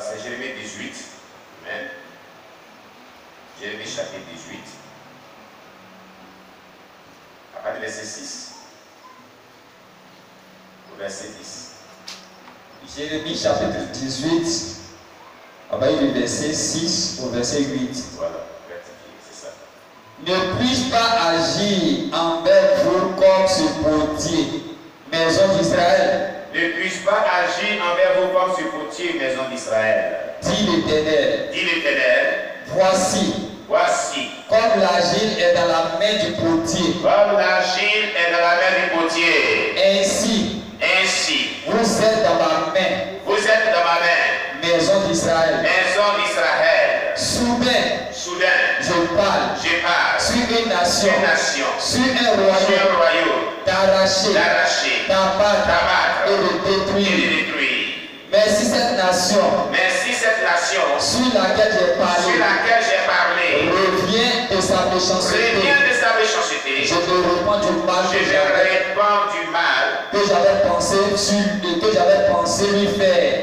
c'est Jérémie 18. Amen. Jérémie chapitre 18. À partir du verset 6 au verset 10. Jérémie chapitre 18, à partir du verset 6 au verset 8. Voilà, c'est ça. Ne puis-je pas agir envers vous comme ce potier, maison d'Israël? Ne puis-je pas agir envers vous comme ce potier, maison d'Israël? Dit l'Éternel. Dit l'Éternel. Voici. Voici. Comme l'argile est dans la main du potier. Comme l'argile est dans la main du potier. Ainsi. Vous êtes dans ma main. Vous êtes dans ma main. Maison d'Israël. Maison d'Israël. Soudain. Je parle. Sur une nation. Sur un royaume. D'arracher. D'abattre. Et de détruire. Mais si cette nation. Sur laquelle j'ai parlé. Revient de sa méchanceté. Je me répands du mal. Que j'avais pensé lui faire.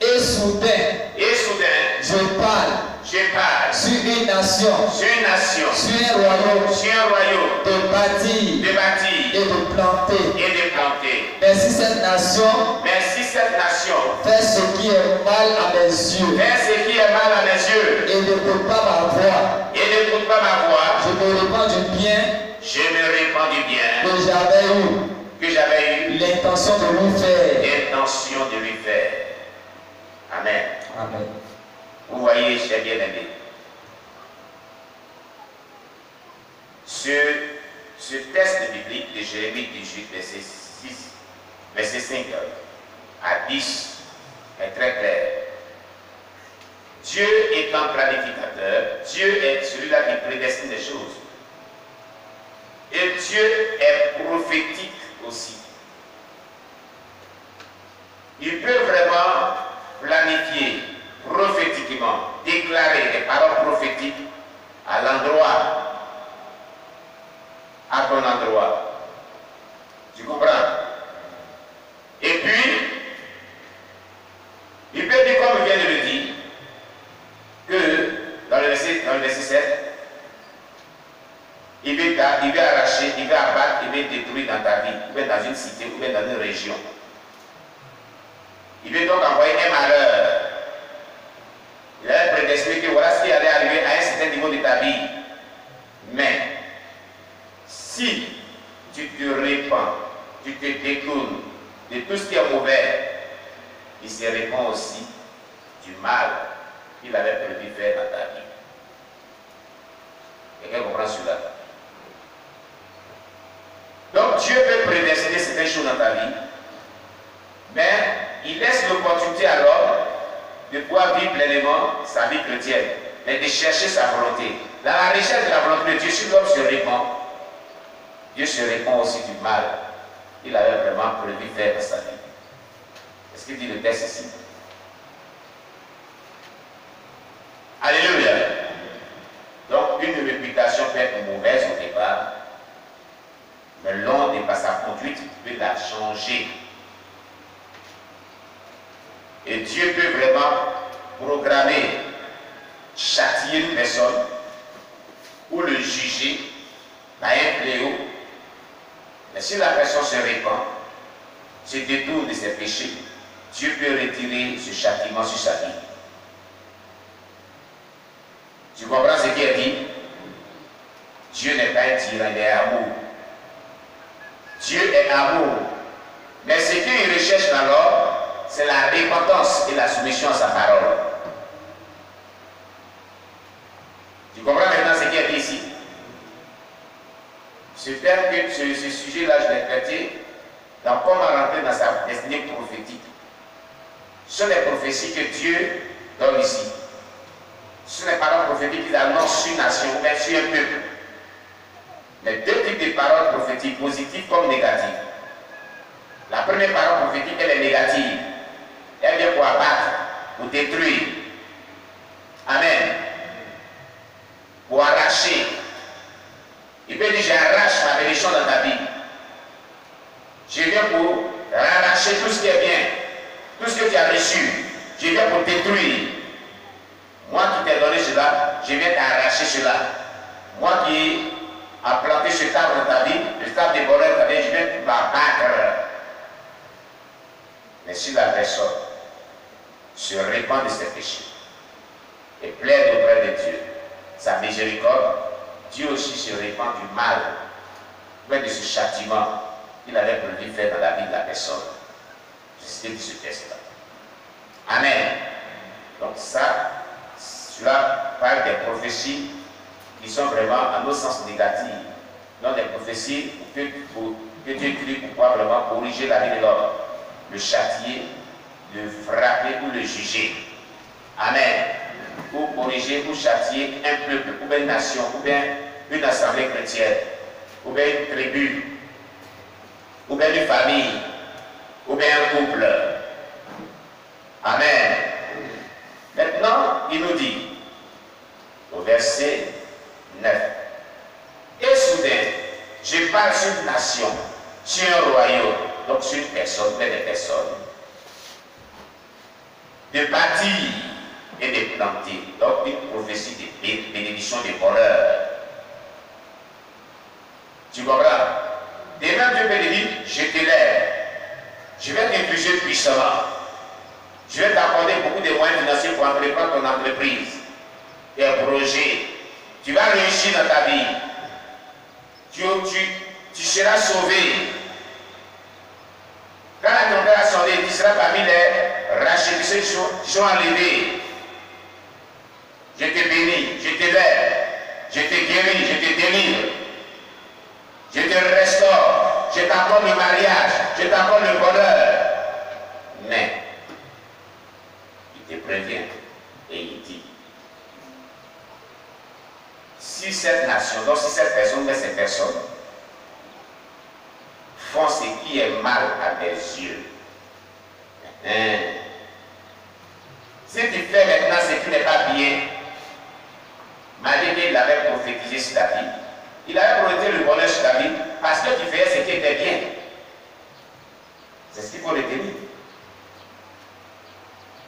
Et soudain, je parle sur une nation, sur un royaume, de bâtir et de planter. Mais si cette nation fait ce qui est mal à mes yeux, et n'écoute pas ma voix, je me répands du bien que j'avais eu l'intention de lui faire. Amen. Amen. Vous voyez, chers bien-aimés, ce texte biblique de Jérémie 18, verset 5 à 10 est très clair. Dieu est un planificateur, Dieu est celui-là qui prédestine les choses. Et Dieu est prophétique aussi. Il peut vraiment planifier prophétiquement, déclarer des paroles prophétiques à l'endroit, à ton endroit. Tu comprends? Et puis, il peut dire, comme il vient de le dire, que dans le verset 7, il veut arracher, il veut abattre, il veut détruire dans ta vie, ou bien dans une cité, ou bien dans une région. Il veut donc envoyer un malheur. Il a prédestiné que voilà ce qui allait arriver à un certain niveau de ta vie. Mais, si tu te répands, tu te détournes de tout ce qui est mauvais, il se répand aussi du mal qu'il avait prévu faire dans ta vie. Quelqu'un comprend cela? Donc Dieu peut prédestiner certaines choses dans ta vie, mais il laisse l'opportunité à l'homme de pouvoir vivre pleinement sa vie chrétienne, mais de chercher sa volonté. Dans la recherche de la volonté de Dieu, si l'homme se répand, Dieu se répand aussi du mal qu'il avait vraiment prévu faire dans sa vie. Est-ce qu'il dit le texte ici? Alléluia. Donc une réputation peut être mauvaise au départ, mais l'homme par sa conduite peut la changer. Et Dieu peut vraiment programmer, châtier une personne ou le juger par un fléau. Mais si la personne se répand, se détourne de ses péchés, Dieu peut retirer ce châtiment sur sa vie. Tu comprends ce qui est dit? Dieu n'est pas un tyran, il est amour. Dieu est amour. Mais ce qu'il recherche dans l'homme, c'est la repentance et la soumission à sa parole. Tu comprends maintenant ce qui est dit ici? Ce sujet-là, je l'ai traité dans comment rentrer dans sa destinée prophétique. Ce sont les prophéties que Dieu donne ici. Ce sont les paroles prophétiques qu'il annonce sur une nation, mais sur un peuple. Mais deux types de paroles prophétiques, positives comme négatives. La première parole prophétique, elle est négative. Elle vient pour abattre, pour détruire. Amen. Pour arracher. Il peut dire, j'arrache ma bénédiction dans ta vie. je viens pour détruire. Moi qui t'ai donné cela, je viens t'arracher cela. Moi qui a planté cet arbre dans ta vie, cet arbre de bonheur dans ta vie, je viens t'abattre. Mais si la personne se répand de ses péchés et plaide auprès de Dieu, sa miséricorde, Dieu aussi se répand du mal, mais de ce châtiment qu'il avait prévu faire dans la vie de la personne. C'est ce texte-là. Amen. Donc ça, cela parle des prophéties qui sont vraiment à nos sens négatifs. Donc des prophéties que Dieu utilise pour pouvoir vraiment corriger la vie de l'homme, le châtier, le frapper ou le juger. Amen. Ou corriger ou châtier un peuple, ou bien une nation, ou bien une assemblée chrétienne, ou bien une tribu, ou bien une famille, ou bien un couple. Amen. Maintenant, il nous dit, au verset 9, et soudain, je parle sur une nation, sur un royaume, donc sur une personne, mais des personnes, de bâtir et de planter, donc une prophétie de bénédiction, de bonheur. Tu comprends? Demain, Dieu peut te dire, je te lève, je vais t'infliger puissamment, je vais t'accorder beaucoup de moyens financiers pour entreprendre ton entreprise, tes projets, tu vas réussir dans ta vie, tu seras sauvé. Quand la trompette a sonné, tu seras parmi les rachetés, ceux qui sont enlevés. Je te bénis, je te lève, je te guéris, je te délivre, je te restaure, je t'accorde le mariage, je t'accorde le bonheur. Mais, il te prévient et il dit, si cette nation, donc si cette personne, mais ces personnes, font ce qui est mal à tes yeux, si tu fais maintenant ce qui n'est pas bien, malgré qu'il avait prophétisé sur ta vie, il avait prophétisé le bonheur sur ta vie, parce que tu faisais ce qui était bien. C'est ce qu'il faut retenir.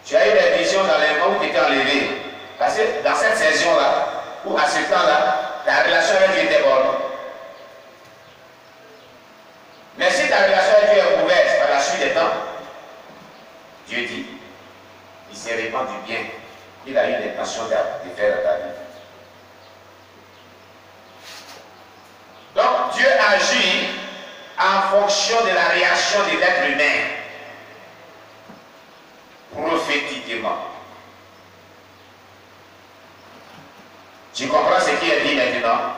Tu as eu des visions dans les moments où tu étais enlevé. Parce que dans cette saison-là, ou à ce temps-là, ta relation avec Dieu était bonne. Mais si ta relation avec Dieu est mauvaise par la suite des temps, Dieu dit, il se répand du bien qu'il a eu l'intention de faire dans ta vie. Donc Dieu agit en fonction de la réaction de l'être humain, prophétiquement. Tu comprends ce qui est dit maintenant?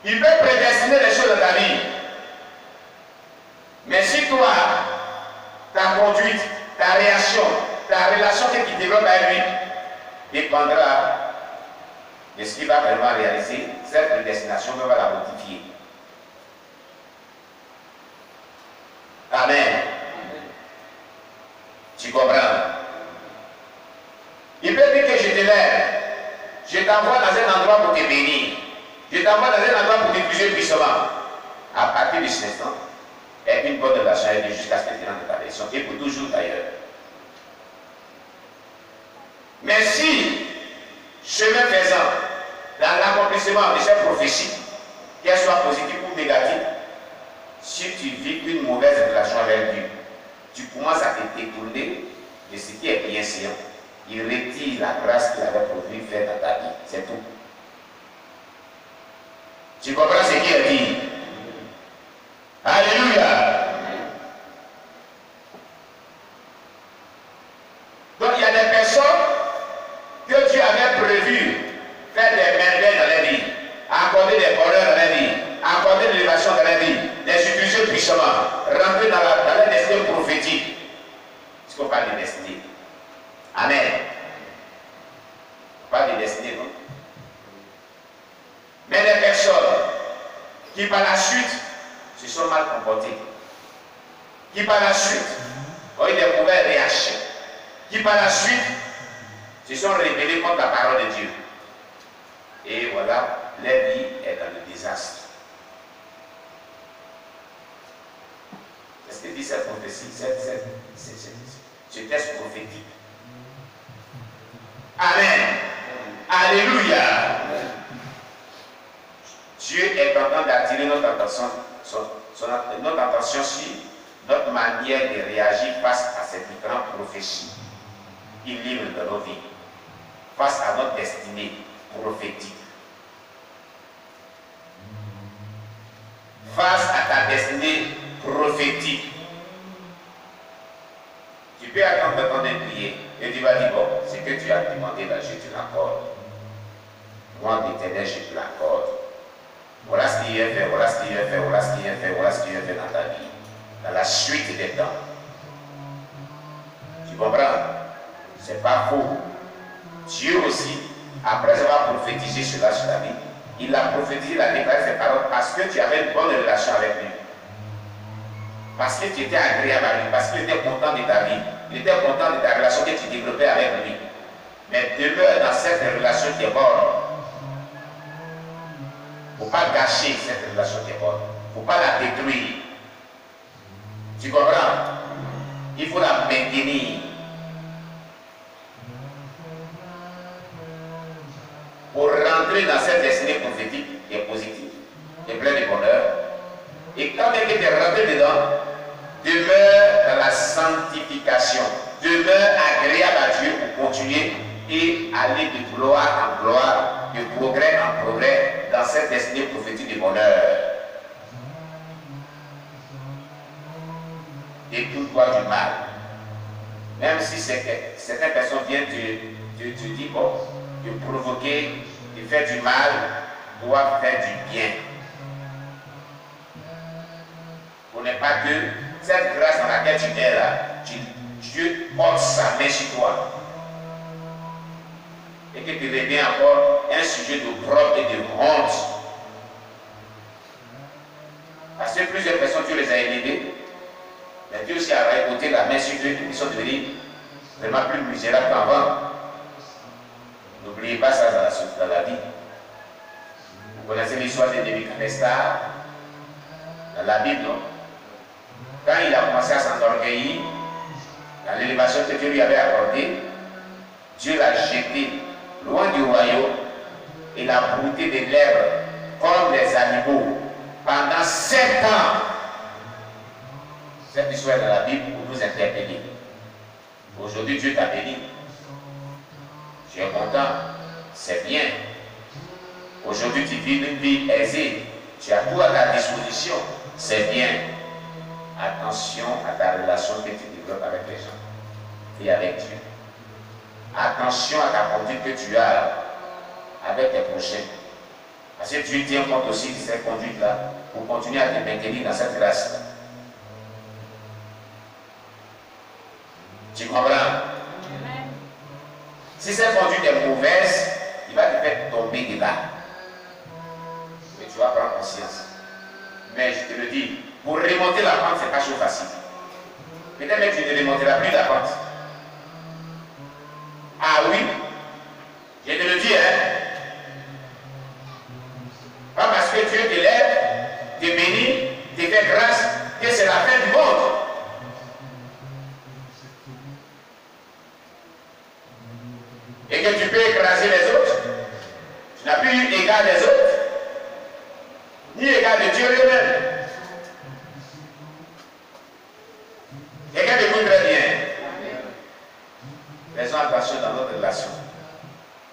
Il peut prédestiner les choses de ta vie. Mais si toi, ta conduite, ta réaction, ta relation que tu développes avec lui dépendra de ce qu'il va vraiment réaliser, cette prédestination va la modifier. Amen. Tu comprends? Il peut dire que je te lève, je t'envoie dans un endroit pour te bénir, je t'envoie dans un endroit pour t'utiliser puissamment. À partir de cet instant, et une bonne relation avec Dieu jusqu'à ce que tu rentres dans ta direction, et pour toujours d'ailleurs. Mais si, chemin faisant, dans l'accomplissement de cette prophétie, qu'elle soit positive ou négative, si tu vis une mauvaise relation avec Dieu, tu commences à te détourner de ce qui est bienséant. Il retire la grâce qu'il avait prévu faire dans ta vie. C'est tout. Tu comprends ce qui est dit? Alléluia. Donc il y a des personnes que Dieu avait prévu faire des merveilles dans la vie, accorder des bonheurs dans la vie, accorder de l'élévation dans la vie, les utiliser puissamment, rentrer dans la destinée prophétique. Parce qu'on parle de destinée. Amen. Pas de destinée, non. Mais les personnes qui par la suite se sont mal comportées, qui par la suite ont eu des mauvaises réactions, qui par la suite se sont rebellés contre la parole de Dieu. Et voilà, leur vie est dans le désastre. C'est ce que dit cette prophétie. ce texte prophétique. Amen. Alléluia. Dieu est en train d'attirer notre attention, notre attention sur notre manière de réagir face à ces différentes prophéties qu'il livre dans nos vies, face à notre destinée prophétique. Face à ta destinée prophétique. Tu peux attendre le temps de prier et tu vas dire, bon, ce que tu as demandé là, je te l'accorde. Moi, l'Éternel, je te l'accorde. Voilà ce qu'il a fait, voilà ce qu'il a fait, voilà ce qu'il a fait, voilà ce qu'il a fait dans ta vie. Dans la suite des temps. Tu comprends? C'est pas faux. Dieu aussi, après avoir prophétisé cela sur ta vie, il a prophétisé, il a déclaré ses paroles parce que tu avais une bonne relation avec lui. Parce que tu étais agréable à lui, parce qu'il était content de ta vie. Il était content de ta relation que tu développais avec lui. Mais demeure dans cette relation qui est bonne. Il ne faut pas gâcher cette relation qui est bonne. Il ne faut pas la détruire. Tu comprends? Il faut la maintenir. Pour rentrer dans cette destinée prophétique qui est positive, qui est pleine de bonheur. Et quand même que tu es rentré dedans, demeure dans la sanctification. Demeure agréable à Dieu pour continuer et aller de gloire en gloire, de progrès en progrès dans cette destinée prophétique de bonheur. Détourne-toi du mal. Même si certaines personnes viennent te dire, bon, de provoquer, de faire du mal, doit faire du bien. On n'est pas que cette grâce dans laquelle tu es là, Dieu porte sa main sur toi. Et que tu deviens encore un sujet de propre et de honte. Parce que plusieurs personnes, tu les as élevées, mais Dieu aussi a récolté la main sur eux, ils sont devenus vraiment plus misérables qu'avant. N'oubliez pas ça dans la vie. Vous connaissez l'histoire de Nebuchadnezzar dans la Bible, non? Quand il a commencé à s'enorgueillir, dans l'élévation que Dieu lui avait accordée, Dieu l'a jeté loin du royaume et l'a brouté des lèvres comme des animaux pendant 7 ans. Cette histoire dans la Bible pour nous interpeller. Aujourd'hui, Dieu t'a béni. Tu es content. C'est bien. Aujourd'hui, tu vis une vie aisée. Tu as tout à ta disposition. C'est bien. Attention à ta relation que tu développes avec les gens et avec Dieu. Attention à ta conduite que tu as avec tes prochains. Parce que Dieu tient compte aussi de cette conduite-là pour continuer à te maintenir dans cette grâce-là. Tu comprends? Amen. Si cette conduite est mauvaise, il va te faire tomber de là. Mais tu vas prendre conscience. Mais je te le dis, pour remonter la pente, ce n'est pas chose facile. Peut-être que tu ne remonteras plus la pente. Ah oui, je te le dis, hein. Pas parce que Dieu te lève, te bénit, te fait grâce, que c'est la fin du monde. Et que tu peux écraser les autres. Tu n'as plus eu égard des autres, ni égard de Dieu lui-même. Quelqu'un m'écoute très bien. Faisons attention dans notre relation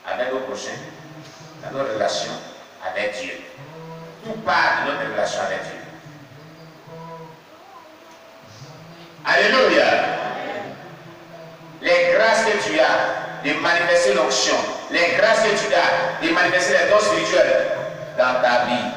avec nos prochains, dans notre relation avec Dieu. Tout part de notre relation avec Dieu. Alléluia. Les grâces que tu as de manifester l'onction, les grâces que tu as de manifester les dons spirituels dans ta vie,